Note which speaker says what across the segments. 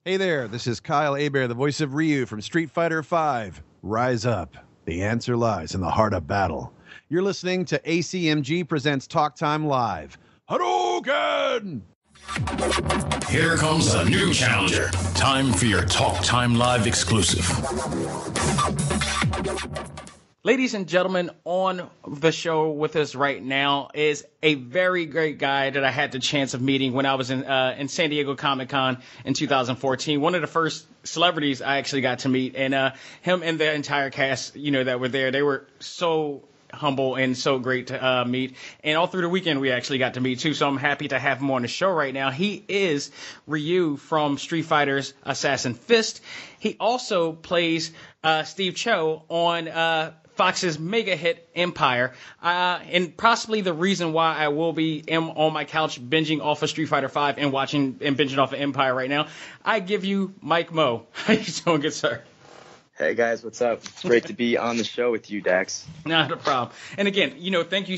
Speaker 1: Hey there, this is Kyle Hebert, the voice of Ryu from Street Fighter V. Rise up. The answer lies in the heart of battle. You're listening to ACMG Presents Talk Time Live. Hadouken!
Speaker 2: Here comes a new challenger. Time for your Talk Time Live exclusive.
Speaker 3: Ladies and gentlemen, on the show with us right now is a very great guy that I had the chance of meeting when I was in San Diego Comic-Con in 2014. One of the first celebrities I actually got to meet, and him and the entire cast, that were there, they were so humble and so great to meet. And all through the weekend, we actually got to meet too. So I'm happy to have him on the show right now. He is Ryu from Street Fighter's Assassin Fist. He also plays Steve Cho on Fox's mega hit Empire, and possibly the reason why I will be on my couch binging off of Street Fighter V and watching and binging off of Empire right now. I give you Mike Mo. How you doing, good sir?
Speaker 4: Hey guys, what's up? It's great to be on the show with you, Dax.
Speaker 3: Not a problem. And again, thank you.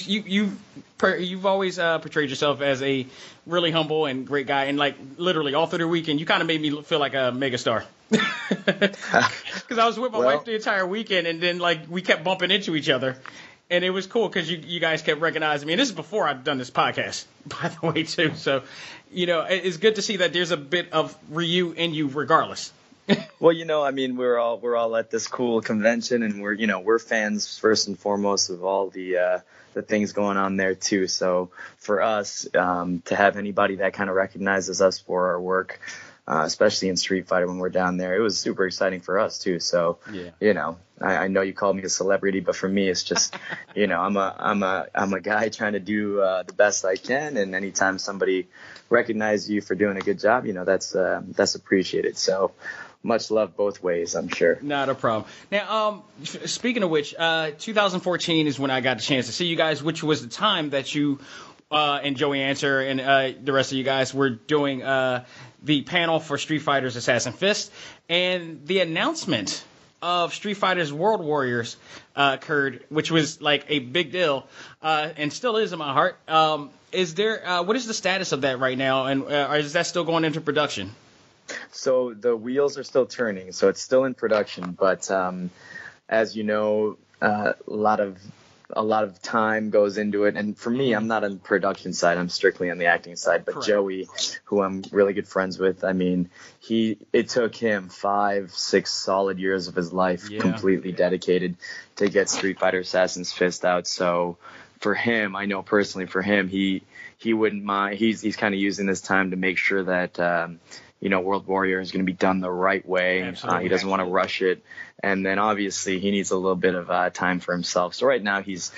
Speaker 3: You've always portrayed yourself as a really humble and great guy, and like literally all through the weekend, you kind of made me feel like a megastar. Because I was with my wife the entire weekend, and then like we kept bumping into each other, and it was cool because you guys kept recognizing me. And this is before I've done this podcast, by the way, too. So, it's good to see that there's a bit of Ryu in you, regardless.
Speaker 4: Well, we're all at this cool convention, and we're fans first and foremost of all the things going on there too. So for us to have anybody that kind of recognizes us for our work, especially in Street Fighter when we're down there, it was super exciting for us too. So yeah. I know you called me a celebrity, but for me it's just I'm a guy trying to do the best I can, and anytime somebody recognizes you for doing a good job, that's appreciated. So much love both ways, I'm sure.
Speaker 3: Not a problem. Now, speaking of which, 2014 is when I got the chance to see you guys, which was the time that you and Joey Answer and the rest of you guys were doing the panel for Street Fighter's Assassin Fist, and the announcement of Street Fighter's World Warriors occurred, which was like a big deal, and still is in my heart. Is there what is the status of that right now, and is that still going into production?
Speaker 4: So the wheels are still turning, so it's still in production. But as you know, a lot of time goes into it. And for me, I'm not on the production side; I'm strictly on the acting side. But correct. Joey, who I'm really good friends with, it took him 5-6 solid years of his life completely dedicated to get Street Fighter Assassin's Fist out. So for him, I know personally, for him, he wouldn't mind. He's kind of using this time to make sure that World Warrior is going to be done the right way. He doesn't want to rush it. And then obviously he needs a little bit of time for himself. So right now he's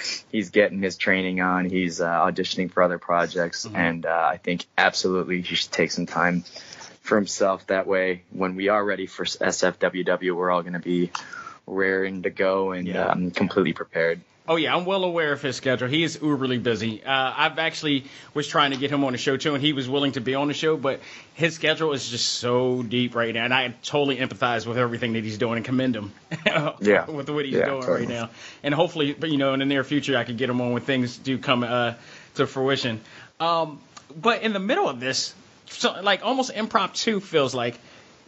Speaker 4: getting his training on. He's auditioning for other projects. Mm-hmm. And I think absolutely he should take some time for himself. That way, when we are ready for SFWW, we're all going to be raring to go and completely prepared.
Speaker 3: Oh, yeah, I'm well aware of his schedule. He is uberly busy. I've actually was trying to get him on the show, too, and he was willing to be on the show, but his schedule is just so deep right now, and I totally empathize with everything that he's doing and commend him with what he's doing right now. And hopefully, in the near future, I could get him on when things do come to fruition. But in the middle of this, almost impromptu feels like,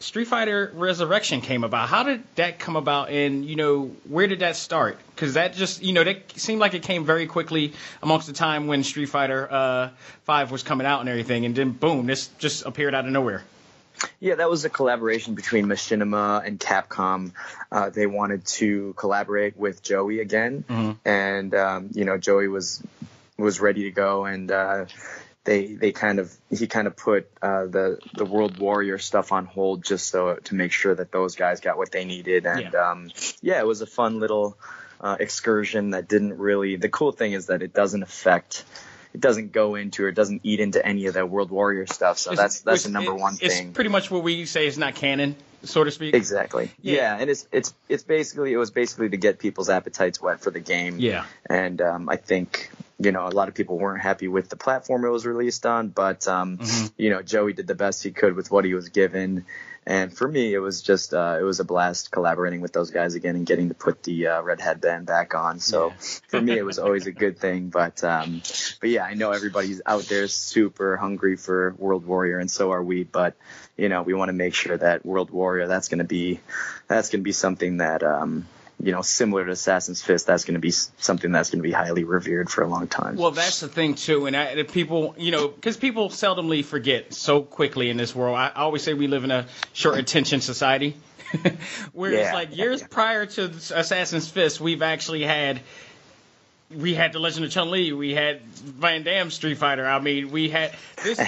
Speaker 3: Street Fighter Resurrection came about. How did that come about, and where did that start? Because that just that seemed like it came very quickly amongst the time when Street Fighter 5 was coming out and everything, and then boom, this just appeared out of nowhere.
Speaker 4: Yeah, that was a collaboration between Machinima and Capcom. They wanted to collaborate with Joey again, and Joey was ready to go, and he kind of put the World Warrior stuff on hold just to make sure that those guys got what they needed. And it was a fun little excursion that didn't really. The cool thing is that it doesn't go into or doesn't eat into any of the World Warrior stuff. So that's the number one thing. It's
Speaker 3: pretty much what we say is not canon, so to speak.
Speaker 4: Exactly. Yeah, and it was basically to get people's appetites wet for the game.
Speaker 3: Yeah.
Speaker 4: And I think you know, a lot of people weren't happy with the platform it was released on, but you know, Joey did the best he could with what he was given. And for me, it was just it was a blast collaborating with those guys again and getting to put the red headband back on. So for me, it was always a good thing. But yeah, I know everybody's out there super hungry for World Warrior, and so are we. But you know, we want to make sure that World Warrior, that's going to be something that you know, similar to Assassin's Fist, that's going to be something that's going to be highly revered for a long time.
Speaker 3: Well, that's the thing, too. And people, you know, because people seldomly forget so quickly in this world. I always say we live in a short attention society. Whereas, years prior to Assassin's Fist, we've actually had... We had The Legend of Chun-Li. We had Van Damme's Street Fighter. I mean, we had... this.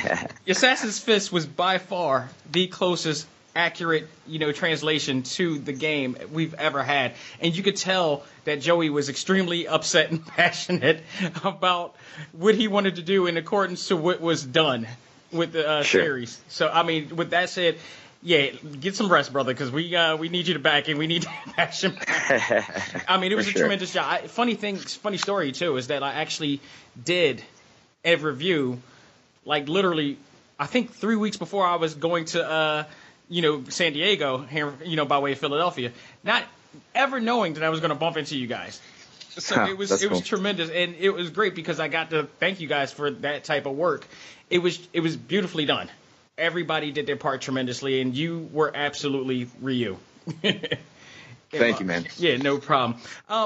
Speaker 3: Assassin's Fist was by far the closest accurate, you know, translation to the game we've ever had. And you could tell that Joey was extremely upset and passionate about what he wanted to do in accordance to what was done with the series. So, I mean, with that said, yeah, get some rest, brother, because we need you to back and we need to passion back. I mean, it was a tremendous job. Funny story, too, is that I actually did a review, like, literally, I think 3 weeks before I was going to, you know, San Diego, here, you know, by way of Philadelphia, not ever knowing that I was going to bump into you guys. So it was cool. Tremendous, and it was great because I got to thank you guys for that type of work. It was beautifully done. Everybody did their part tremendously, and you were absolutely Ryu.
Speaker 4: Thank you, man.
Speaker 3: Yeah, no problem.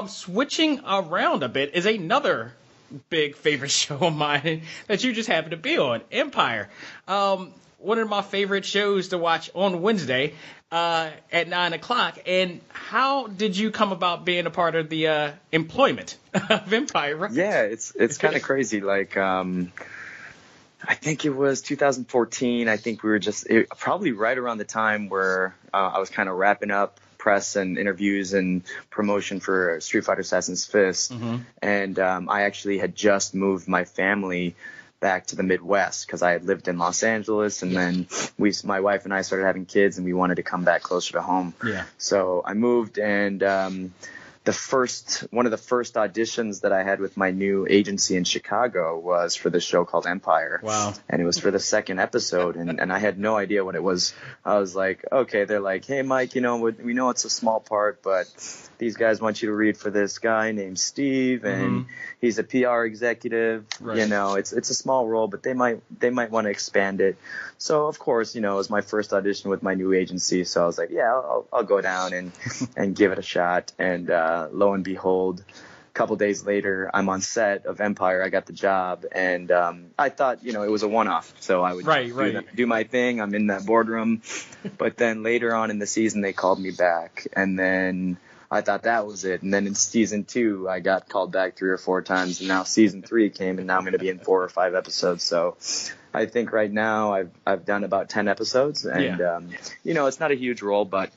Speaker 3: Switching around a bit is another big favorite show of mine that you just happen to be on, Empire. One of my favorite shows to watch on Wednesday at 9 o'clock. And how did you come about being a part of the employment of Empire? Right?
Speaker 4: Yeah, it's kind of crazy. Like, I think it was 2014. I think we were probably right around the time where I was kind of wrapping up press and interviews and promotion for Street Fighter Assassin's Fist. And I actually had just moved my family back to the Midwest because I had lived in Los Angeles, and then my wife and I started having kids, and we wanted to come back closer to home. Yeah. So I moved, and one of the first auditions that I had with my new agency in Chicago was for this show called Empire.
Speaker 3: Wow.
Speaker 4: And it was for the second episode, and I had no idea what it was. I was like, okay, they're like, hey, Mike, you know, we know it's a small part, but these guys want you to read for this guy named Steve, and he's a PR executive. Right. You know, it's a small role, but they might want to expand it. So of course, you know, it was my first audition with my new agency, so I was like, yeah, I'll go down and give it a shot. And lo and behold, a couple days later, I'm on set of Empire. I got the job, and I thought, you know, it was a one-off, so I would do my thing. I'm in that boardroom, but then later on in the season, they called me back, and then I thought that was it. And then in season 2, I got called back 3 or 4 times, and now season 3 came, and now I'm going to be in 4 or 5 episodes. So I think right now I've done about 10 episodes, and you know, it's not a huge role, but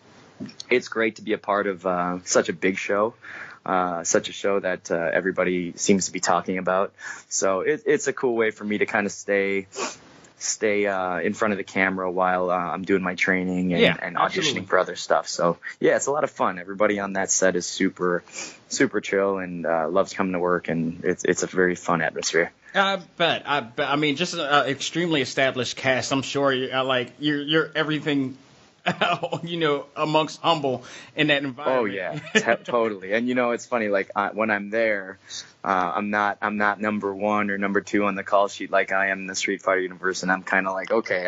Speaker 4: it's great to be a part of such a big show. Such a show that everybody seems to be talking about. So it's a cool way for me to kind of stay in front of the camera while I'm doing my training and auditioning for other stuff. So yeah, it's a lot of fun. Everybody on that set is super, super chill and loves coming to work, and it's a very fun atmosphere.
Speaker 3: I bet. I mean, just an extremely established cast. I'm sure you're everything. You know, amongst humble in that environment.
Speaker 4: Oh yeah, totally. And you know, it's funny. Like when I'm there, I'm not number 1 or number 2 on the call sheet like I am in the Street Fighter universe, and I'm kind of like, okay,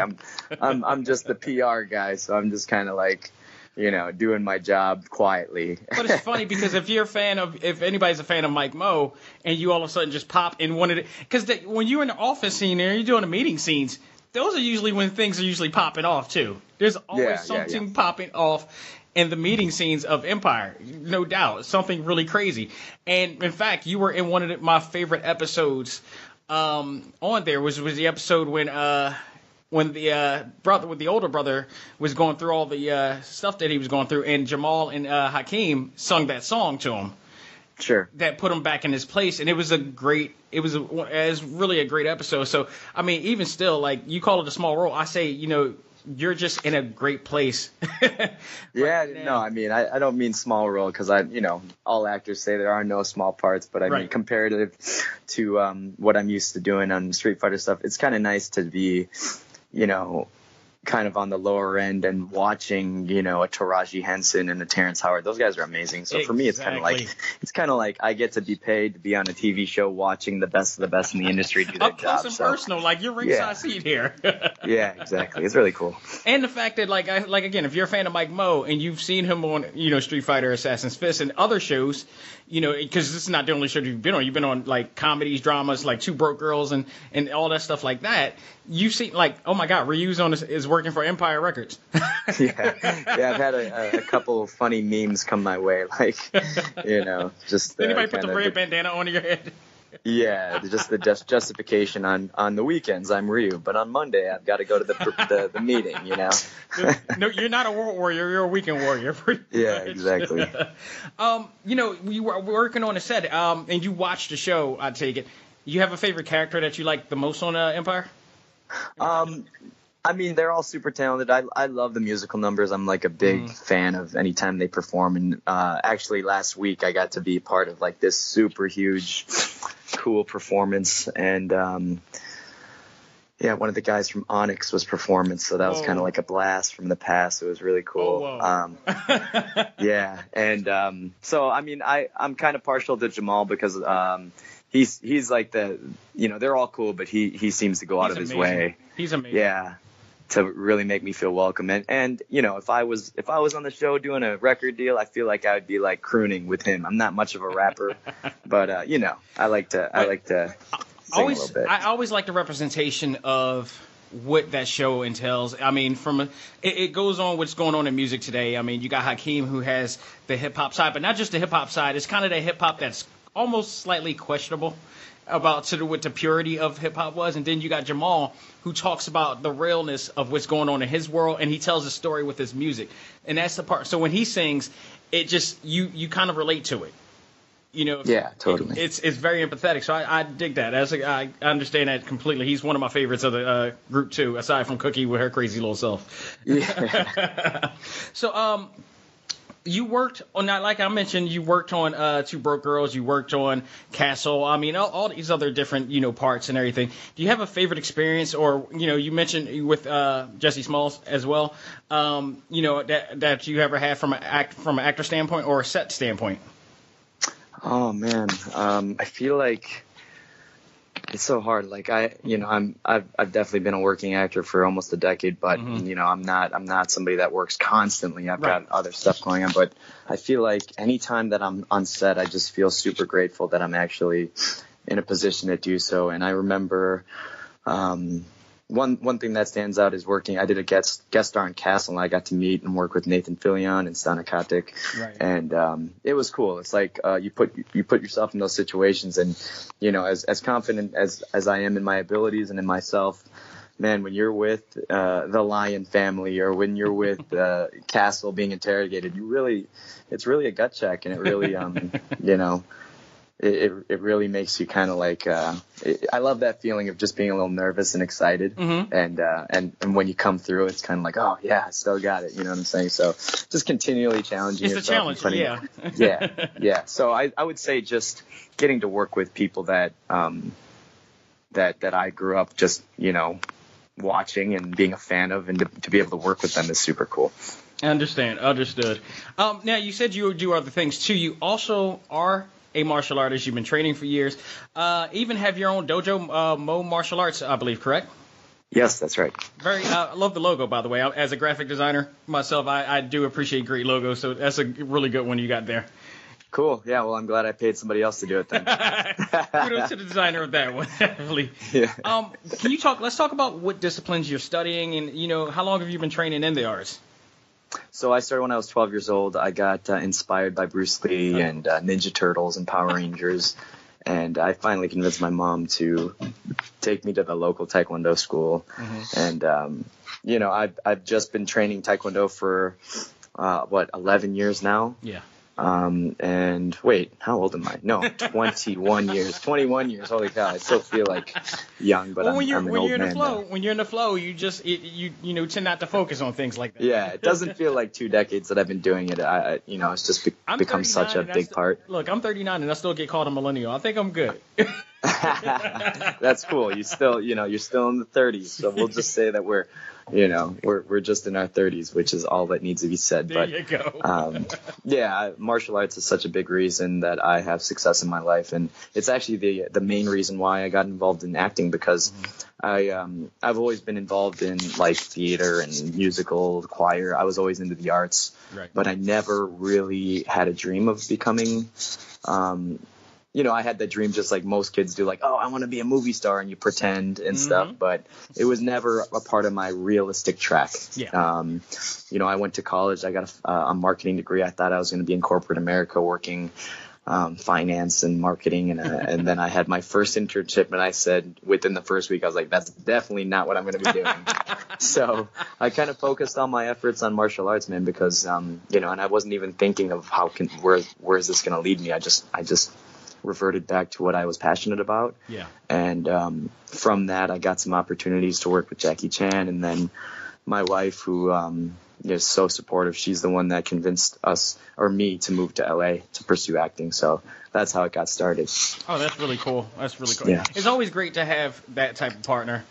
Speaker 4: I'm just the PR guy, so I'm just kind of like, you know, doing my job quietly.
Speaker 3: But it's funny because if anybody's a fan of Mike Mo, and you all of a sudden just pop in one of the, because when you're in the office scene and you're doing the meeting scenes, those are usually when things are usually popping off too. There's always something popping off in the meeting scenes of Empire, no doubt. Something really crazy. And in fact, you were in one of my favorite episodes on there was the episode when the older brother was going through all the stuff that he was going through, and Jamal and Hakeem sung that song to him.
Speaker 4: Sure.
Speaker 3: That put him back in his place, and it was really a great episode. So I mean, even still, like, you call it a small role, I say, you know, you're just in a great place.
Speaker 4: Yeah, no, I mean, I don't mean small role because all actors say there are no small parts, but I mean, comparative to what I'm used to doing on Street Fighter stuff, it's kind of nice to be, kind of on the lower end and watching, a Taraji Henson and a Terrence Howard. Those guys are amazing. So for me, it's kind of like I get to be paid to be on a TV show watching the best of the best in the industry do their
Speaker 3: up close
Speaker 4: job.
Speaker 3: and personal, like your ringside seat here.
Speaker 4: Yeah, exactly. It's really cool.
Speaker 3: And the fact that, like again, if you're a fan of Mike Moe and you've seen him on, Street Fighter, Assassin's Fist, and other shows, because this is not the only show you've been on. You've been on like comedies, dramas, like Two Broke Girls, and all that stuff like that. You've seen oh my God, Ryu's is working for Empire Records.
Speaker 4: Yeah, I've had a couple of funny memes come my way, just
Speaker 3: anybody put the red bandana on your head.
Speaker 4: Yeah, just the justification on the weekends I'm Ryu, but on Monday I've got to go to the meeting,
Speaker 3: No, you're not a world warrior, you're a weekend warrior.
Speaker 4: Yeah, exactly.
Speaker 3: You were working on a set, and you watched the show, I take it. You have a favorite character that you like the most on Empire?
Speaker 4: I mean, they're all super talented. I love the musical numbers. I'm like a big fan of anytime they perform. And actually last week I got to be part of like this super huge, cool performance. And one of the guys from Onyx was performing. So that was kind of like a blast from the past. It was really cool. Yeah. And so, I mean, I'm kind of partial to Jamal because he's like they're all cool, but he seems to go out of his way.
Speaker 3: He's amazing.
Speaker 4: Yeah. To really make me feel welcome. And if I was on the show doing a record deal, I feel like I would be like crooning with him. I'm not much of a rapper, but I like to sing a little bit.
Speaker 3: I always like the representation of what that show entails. I mean, it goes on what's going on in music today. I mean, you got Hakeem who has the hip hop side, but not just the hip hop side. It's kind of the hip hop that's almost slightly questionable about sort of what the purity of hip hop was, and then you got Jamal who talks about the realness of what's going on in his world, and he tells a story with his music, and that's the part. So when he sings, it just you kind of relate to it,
Speaker 4: Yeah, totally.
Speaker 3: It's very empathetic. So I dig that. I understand that completely. He's one of my favorites of the group too, aside from Cookie with her crazy little self.
Speaker 4: Yeah.
Speaker 3: So you worked on, like I mentioned, you worked on Two Broke Girls, you worked on Castle. I mean, all these other different, parts and everything. Do you have a favorite experience, or, you mentioned with Jesse Smalls as well, that you ever had from an actor standpoint or a set standpoint?
Speaker 4: Oh man, I feel like it's so hard. Like I've definitely been a working actor for almost a decade, but I'm not somebody that works constantly. I've got other stuff going on, but I feel like anytime that I'm on set, I just feel super grateful that I'm actually in a position to do so. And I remember one thing that stands out is working. I did a guest star in Castle, and I got to meet and work with Nathan Fillion and Stana Katic, and it was cool. It's like you put yourself in those situations, and as confident as I am in my abilities and in myself, man, when you're with the Lion family, or when you're with Castle being interrogated, it's really a gut check, and it really It really makes you kind of like I love that feeling of just being a little nervous and excited, and when you come through, it's kind of like, oh yeah, I still got it, you know what I'm saying? So just continually challenging yourself.
Speaker 3: It's a challenge,
Speaker 4: yeah. So I would say just getting to work with people that that I grew up just watching and being a fan of, and to be able to work with them is super cool.
Speaker 3: Understood. Now you said you do other things too. You also are a martial artist. You've been training for years. Even have your own dojo, Mo Martial Arts, I believe, correct?
Speaker 4: Yes, that's right.
Speaker 3: I love the logo, by the way. As a graphic designer myself, I do appreciate great logos, so that's a really good one you got there.
Speaker 4: Cool. Yeah, well, I'm glad I paid somebody else to do it then.
Speaker 3: Kudos to the designer of that one, definitely.
Speaker 4: Yeah.
Speaker 3: Let's talk about what disciplines you're studying, and, how long have you been training in the arts?
Speaker 4: So I started when I was 12 years old. I got inspired by Bruce Lee and Ninja Turtles and Power Rangers. And I finally convinced my mom to take me to the local Taekwondo school. And, I've just been training Taekwondo for, 11 years now?
Speaker 3: Yeah.
Speaker 4: And wait, how old am I? No, 21 years. 21 years. Holy cow! I still feel like young, but I'm an old man now.
Speaker 3: When you're in the flow, you just you tend not to focus on things like that.
Speaker 4: Yeah, it doesn't feel like 2 decades that I've been doing it. It's just become such a big part.
Speaker 3: Look, I'm 39 and I still get called a millennial. I think I'm good.
Speaker 4: That's cool. You're still in the 30s, so we'll just say that we're just in our 30s, which is all that needs to be said.
Speaker 3: There you go.
Speaker 4: Martial arts is such a big reason that I have success in my life, and it's actually the main reason why I got involved in acting, because I've always been involved in like theater and musical, choir. I was always into the arts,
Speaker 3: right.
Speaker 4: But I never really had a dream of becoming. I had that dream just like most kids do, like, oh, I want to be a movie star, and you pretend and stuff, but it was never a part of my realistic track.
Speaker 3: Yeah.
Speaker 4: I went to college. I got a marketing degree. I thought I was going to be in corporate America working finance and marketing, and then I had my first internship, and I said within the first week, I was like, that's definitely not what I'm going to be doing. So I kind of focused all my efforts on martial arts, man, because and I wasn't even thinking of where is this going to lead me. I just reverted back to what I was passionate about.
Speaker 3: Yeah.
Speaker 4: And from that, I got some opportunities to work with Jackie Chan, and then my wife, who is so supportive, she's the one that convinced me to move to LA to pursue acting. So that's how it got started.
Speaker 3: Oh, that's really cool.
Speaker 4: Yeah.
Speaker 3: It's always great to have that type of partner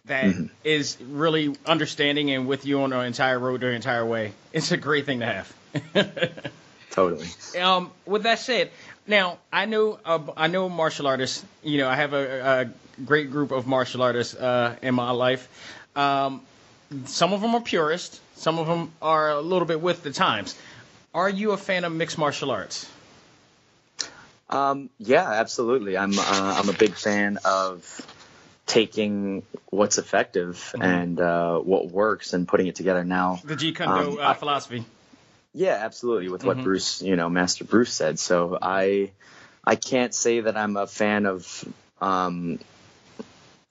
Speaker 3: that is really understanding and with you on the entire road the entire way. It's a great thing to have.
Speaker 4: Totally.
Speaker 3: With that said, now I know martial artists. I have a great group of martial artists in my life. Some of them are purists. Some of them are a little bit with the times. Are you a fan of mixed martial arts?
Speaker 4: Yeah, absolutely. I'm a big fan of taking what's effective and what works and putting it together. Now,
Speaker 3: the Jeet Kune Do philosophy.
Speaker 4: Yeah, absolutely. With what Bruce, Master Bruce said. So I can't say that I'm a fan of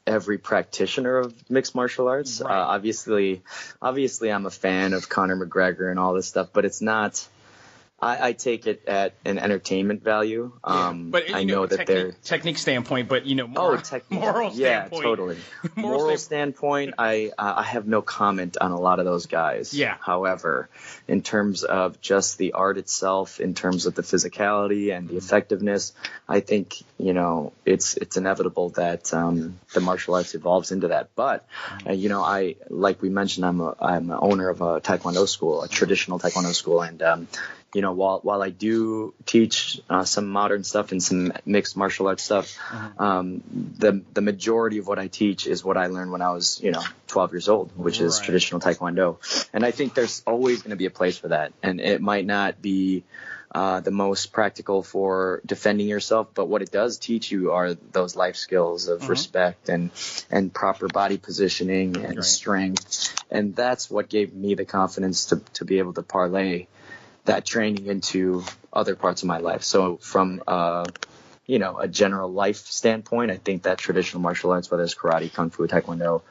Speaker 4: every practitioner of mixed martial arts.
Speaker 3: Right.
Speaker 4: Obviously, I'm a fan of Conor McGregor and all this stuff, but it's not. I take it at an entertainment value.
Speaker 3: But
Speaker 4: I know that they're
Speaker 3: technique standpoint, but
Speaker 4: moral
Speaker 3: standpoint.
Speaker 4: Yeah, totally. moral standpoint, I have no comment on a lot of those guys.
Speaker 3: Yeah.
Speaker 4: However, in terms of just the art itself, in terms of the physicality and the effectiveness, I think it's inevitable that the martial arts evolves into that. But I like we mentioned, I'm an owner of a Taekwondo school, a traditional Taekwondo school, and while I do teach some modern stuff and some mixed martial arts stuff, the majority of what I teach is what I learned when I was 12 years old, which is traditional Taekwondo. And I think there's always going to be a place for that. And it might not be the most practical for defending yourself, but what it does teach you are those life skills of respect and proper body positioning and strength. And that's what gave me the confidence to be able to parlay that training into other parts of my life. So from a general life standpoint, I think that traditional martial arts, whether it's karate, kung fu, taekwondo,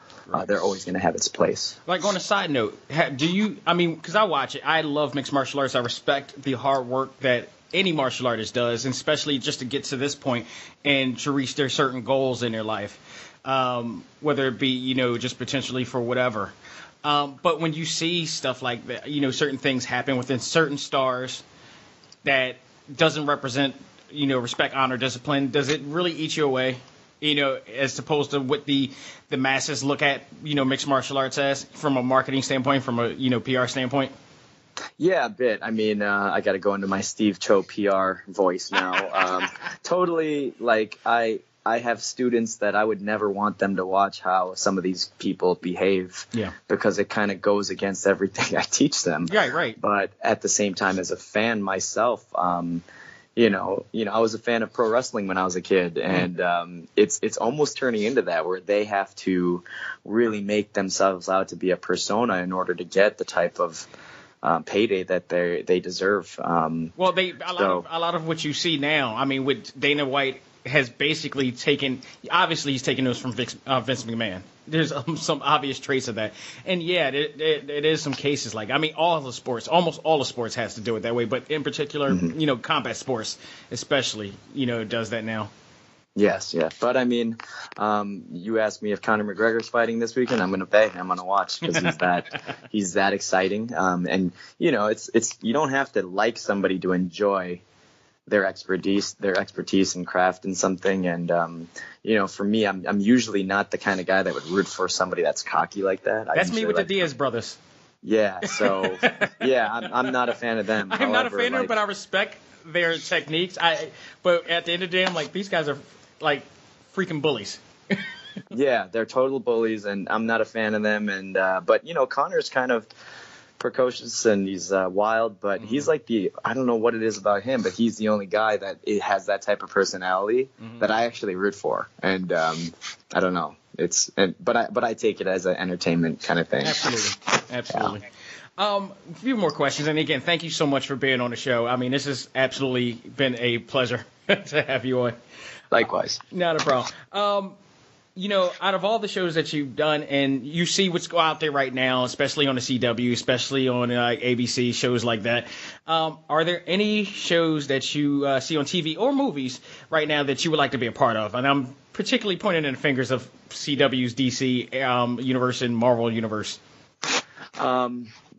Speaker 4: they're always going to have its place.
Speaker 3: Like, on a side note, because I watch it, I love mixed martial arts. I respect the hard work that any martial artist does, and especially just to get to this point and to reach their certain goals in their life, whether it be, just potentially for whatever. But when you see stuff like that, certain things happen within certain stars that doesn't represent, respect, honor, discipline, does it really eat you away? As opposed to what the masses look at, mixed martial arts as from a marketing standpoint, from a, PR standpoint?
Speaker 4: Yeah, a bit. I mean, I got to go into my Steve Cho PR voice now. Totally, like, I have students that I would never want them to watch how some of these people behave, because it kind of goes against everything I teach them.
Speaker 3: Yeah, right.
Speaker 4: But at the same time, as a fan myself, I was a fan of pro wrestling when I was a kid, and it's almost turning into that, where they have to really make themselves out to be a persona in order to get the type of payday that they deserve. A lot of what you see now, I mean, with Dana White has basically taken, obviously he's taken those from Vince McMahon.
Speaker 3: there's some obvious traits of that. And yeah, it is some cases like, I mean, almost all the sports has to do it that way, but in particular, combat sports especially, does that now.
Speaker 4: Yes, yeah. But I mean, you asked me if Conor McGregor's fighting this weekend. I'm going to watch because he's that exciting. And it's you don't have to like somebody to enjoy their expertise and craft in something. And for me, I'm usually not the kind of guy that would root for somebody that's cocky like that.
Speaker 3: That's me with the Diaz brothers.
Speaker 4: Yeah. So yeah, I'm not a fan of them.
Speaker 3: I'm not a fan of them, but I respect their techniques. But at the end of the day, I'm like, these guys are like freaking bullies.
Speaker 4: Yeah, they're total bullies, and I'm not a fan of them. And but Conor's kind of precocious and he's wild, but he's like I don't know what it is about him, but he's the only guy that has that type of personality that I actually root for. And I don't know, but I take it as an entertainment kind of thing.
Speaker 3: Absolutely. Yeah. A few more questions, and again, thank you so much for being on the show. I mean, this has absolutely been a pleasure to have you on.
Speaker 4: Likewise.
Speaker 3: Not a problem. Out of all the shows that you've done, and you see what's out there right now, especially on the CW, especially on ABC, shows like that, are there any shows that you see on TV or movies right now that you would like to be a part of? And I'm particularly pointing in the fingers of CW's DC universe and Marvel universe.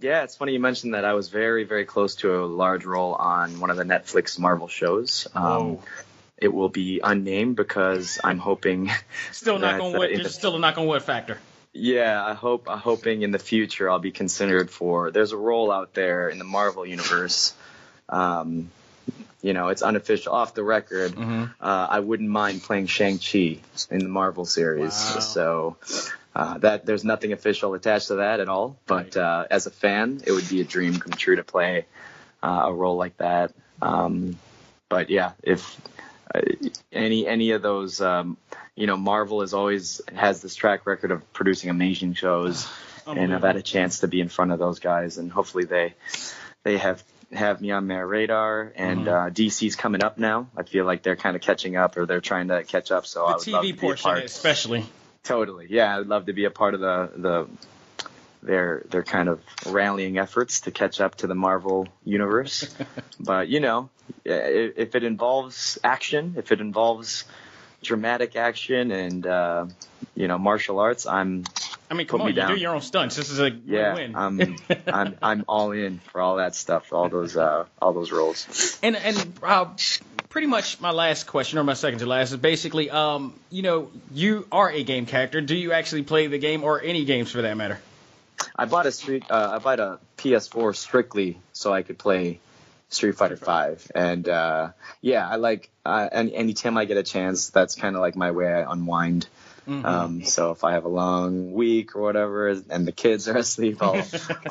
Speaker 4: Yeah, it's funny you mentioned that. I was very, very close to a large role on one of the Netflix Marvel shows. It will be unnamed because I'm hoping.
Speaker 3: Still knock on wood. There's still a knock on wood factor.
Speaker 4: Yeah, I'm hoping in the future I'll be considered for. There's a role out there in the Marvel universe. It's unofficial, off the record. I wouldn't mind playing Shang-Chi in the Marvel series. Wow. So that there's nothing official attached to that at all. But as a fan, it would be a dream come true to play a role like that. But yeah, if any of those, Marvel has this track record of producing amazing shows, and I've had a chance to be in front of those guys, and hopefully they have me on their radar. And DC's coming up now. I feel like they're kind of catching up, or they're trying to catch up. So I would love to be a part,
Speaker 3: especially.
Speaker 4: Totally, yeah, I'd love to be a part of their kind of rallying efforts to catch up to the Marvel universe. But if it involves action, if it involves dramatic action and martial arts, come on, you do your own stunts. This is a win. I'm all in for all that stuff, all those roles.
Speaker 3: And pretty much my last question, or my second to last, is basically, you are a game character. Do you actually play the game, or any games for that matter?
Speaker 4: I bought a PS4 strictly so I could play Street Fighter V, and I like anytime I get a chance, that's kind of like my way I unwind. So if I have a long week or whatever, and the kids are asleep, I'll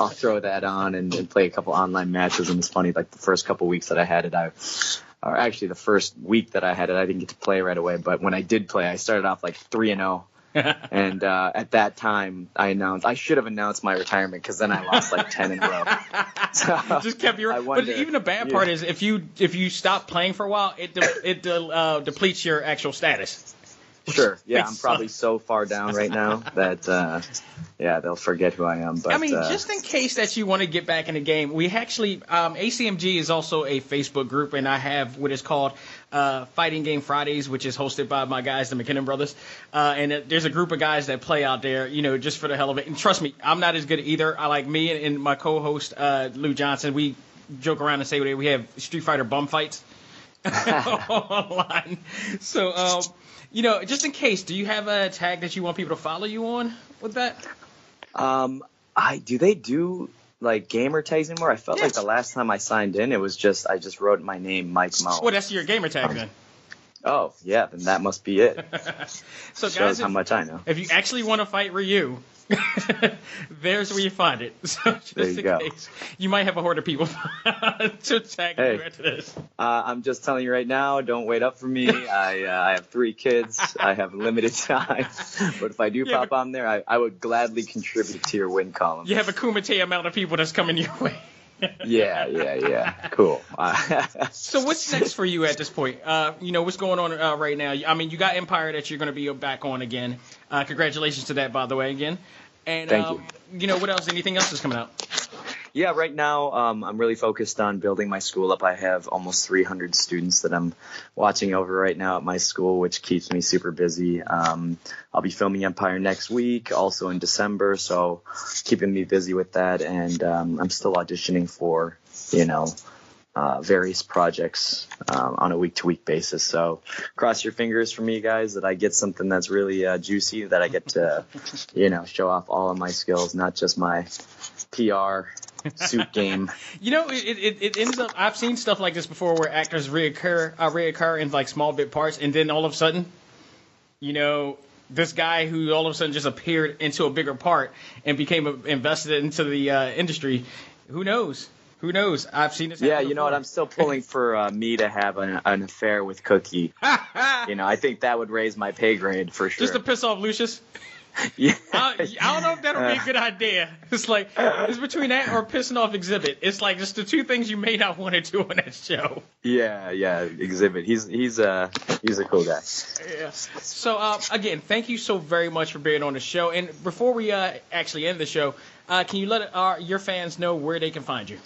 Speaker 4: throw that on and play a couple online matches. And it's funny, like the first couple weeks that I had it, or actually the first week that I had it, I didn't get to play right away. But when I did play, I started off like 3-0. And at that time, I should have announced my retirement, because then I lost like 10 in a row. So
Speaker 3: just kept your. But even the bad part is if you stop playing for a while, it depletes your actual status.
Speaker 4: Sure. Yeah, I'm probably so far down right now that they'll forget who I am. But
Speaker 3: I mean, just in case that you want to get back in the game, we actually ACMG is also a Facebook group, and I have what is called Fighting Game Fridays, which is hosted by my guys, the McKinnon brothers. And there's a group of guys that play out there, just for the hell of it. And trust me, I'm not as good either. I like me and my co-host Lou Johnson. We joke around and say we have Street Fighter bum fights online. So. Just in case, do you have a tag that you want people to follow you on with that?
Speaker 4: Do they do like gamer tags anymore? I felt like the last time I signed in, it was I just wrote my name, Mike Mo.
Speaker 3: Well, that's your gamer tag then.
Speaker 4: Oh, yeah, then that must be it.
Speaker 3: So
Speaker 4: shows
Speaker 3: guys,
Speaker 4: how much I know.
Speaker 3: If you actually want to fight Ryu, there's where you find it. So just
Speaker 4: there you go.
Speaker 3: Case, you might have a horde of people to tag you after this.
Speaker 4: I'm just telling you right now, don't wait up for me. I have 3 kids. I have limited time. But if I do pop on there, I would gladly contribute to your win column.
Speaker 3: You have a Kumite amount of people that's coming your way.
Speaker 4: Yeah. Cool.
Speaker 3: So what's next for you at this point? What's going on right now? I mean, you got Empire that you're going to be back on again. Congratulations to that, by the way, again. And
Speaker 4: Thank you.
Speaker 3: What else? Anything else is coming out?
Speaker 4: Yeah, right now I'm really focused on building my school up. I have almost 300 students that I'm watching over right now at my school, which keeps me super busy. I'll be filming Empire next week, also in December, so keeping me busy with that. And I'm still auditioning for, various projects on a week-to-week basis. So cross your fingers for me, guys, that I get something that's really juicy, that I get to, show off all of my skills, not just my PR suit game.
Speaker 3: It ends up. I've seen stuff like this before, where actors reoccur in like small bit parts, and then all of a sudden, this guy who all of a sudden just appeared into a bigger part and became invested into the industry. Who knows? I've seen this.
Speaker 4: Yeah, you know what? I'm still pulling for me to have an affair with Cookie. I think that would raise my pay grade for sure.
Speaker 3: Just to piss off Lucius.
Speaker 4: Yeah.
Speaker 3: I don't know if that'll be a good idea. It's between that or pissing off Exhibit. It's like just the two things you may not want to do on that show.
Speaker 4: Yeah, Exhibit. He's a cool guy.
Speaker 3: Yeah. So again, thank you so very much for being on the show. And before we actually end the show, can you let your fans know where they can find you?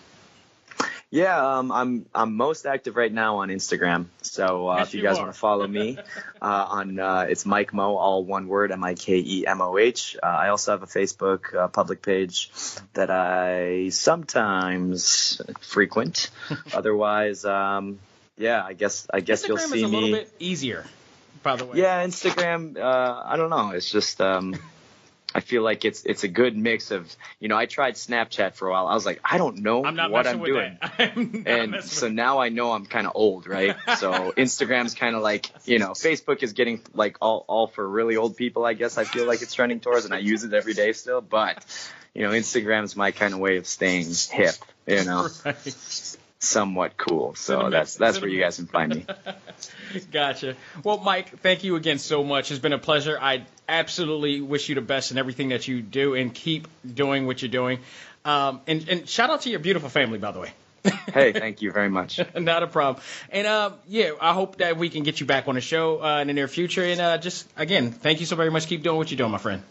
Speaker 4: Yeah, I'm most active right now on Instagram. So if you guys want to follow me it's Mike Mo, all one word, MikeMoh. I also have a Facebook public page that I sometimes frequent. Otherwise, I guess
Speaker 3: Instagram
Speaker 4: you'll see
Speaker 3: is a little
Speaker 4: me.
Speaker 3: bit easier, by the way.
Speaker 4: Yeah, Instagram. I don't know. It's just. I feel like it's a good mix of, I tried Snapchat for a while. I was like, I don't know what I'm doing. And so now I know I'm kind of old, right? So Instagram's kind of like, Facebook is getting like all for really old people, I guess I feel like it's trending towards, and I use it every day still. But, Instagram's my kind of way of staying hip,
Speaker 3: Right.
Speaker 4: Somewhat cool. So that's where you guys can find me.
Speaker 3: Gotcha. Well, Mike, thank you again so much. It's been a pleasure. I absolutely wish you the best in everything that you do, and keep doing what you're doing. And shout out to your beautiful family, by the way.
Speaker 4: Hey, thank you very much.
Speaker 3: Not a problem. And I hope that we can get you back on the show in the near future. And just again, thank you so very much. Keep doing what you're doing, my friend.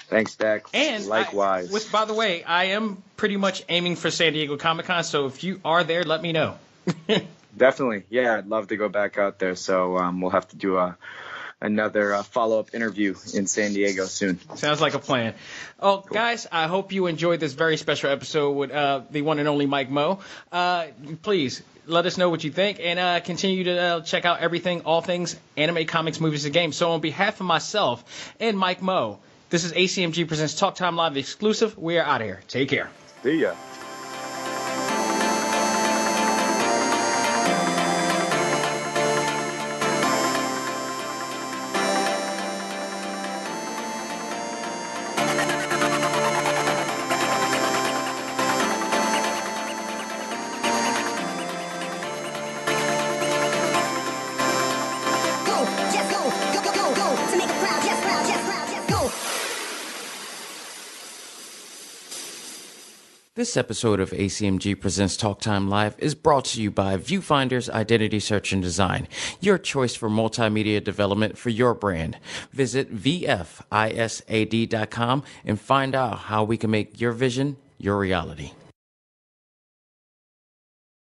Speaker 4: Thanks, Dax.
Speaker 3: And
Speaker 4: likewise.
Speaker 3: By the way, I am pretty much aiming for San Diego Comic-Con, so if you are there, let me know.
Speaker 4: Definitely. Yeah, I'd love to go back out there. So we'll have to do another follow-up interview in San Diego soon.
Speaker 3: Sounds like a plan. Oh, cool. Guys, I hope you enjoyed this very special episode with the one and only Mike Mo. Please let us know what you think, and continue to check out all things anime, comics, movies, and games. So on behalf of myself and Mike Mo, this is ACMG Presents Talk Time Live exclusive. We are out of here. Take care.
Speaker 4: See ya.
Speaker 3: This episode of ACMG Presents Talk Time Live is brought to you by Viewfinder's Identity Search and Design, your choice for multimedia development for your brand. Visit VFISAD.com and find out how we can make your vision your reality.